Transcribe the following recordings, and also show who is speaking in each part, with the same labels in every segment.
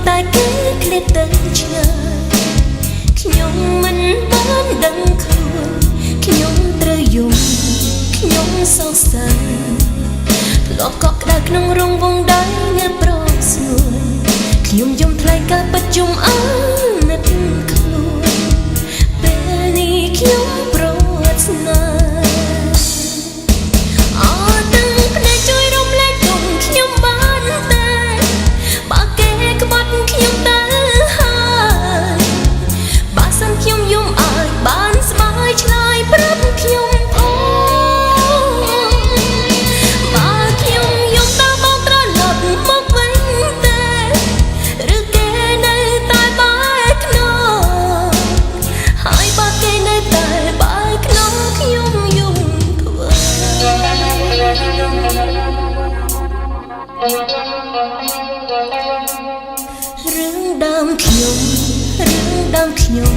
Speaker 1: តែគេឃ្លាតទៅឆ្ងាយខ្ញុំមិនបានដឹងខ្លួនខ្ញុំត្រូវយំខ្ញុំសង្ស័យធ្លាប់កក់ក្ដៅក្នុងរង្វង់ដៃងាប់ប្រស្រួលខ្ញុំយំថ្លៃការពិតជុំអណិតខ្លួនពេលនេះខ្ញុំប្រត់ស្នេហ៍រឿងដើមខ្ញុំ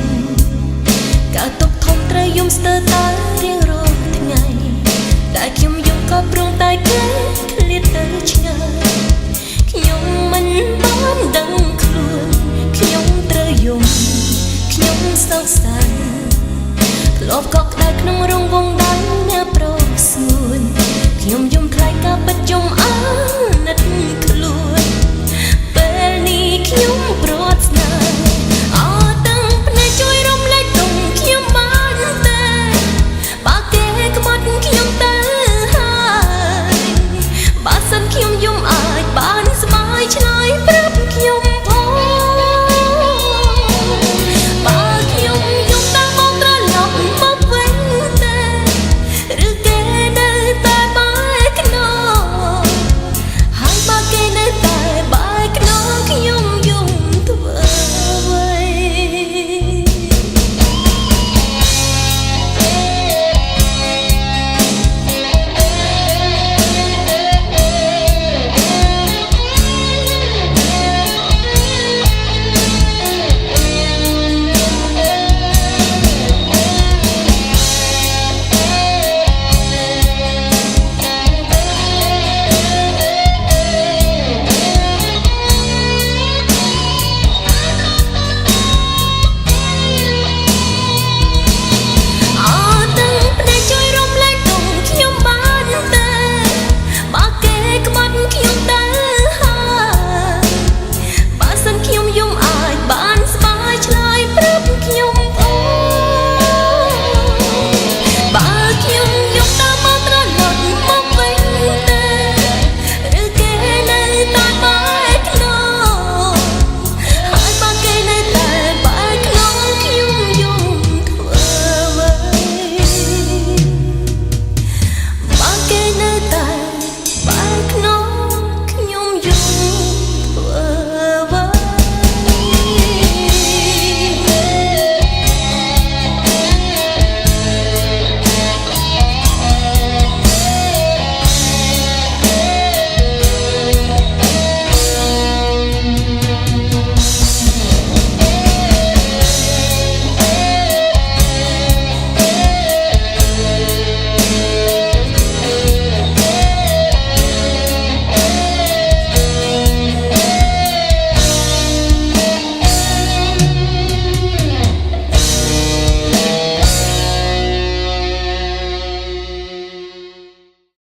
Speaker 1: ការទុកធំត្រូវយំស្ទើរតែរៀងរាល់ថ្ងៃតែខ្ញុំយំក៏ព្រមតែគេឃ្លាតទៅឆ្ងាយខ្ញុំមិនបានដឹងខ្លួនខ្ញុំត្រូវយំខ្ញុំសង្ស័យធ្លាប់កក់ក្ដៅក្នុងរង្វង់ដៃអ្នកប្រស្ងួនខ្ញុំយំថ្លៃការពិតយំ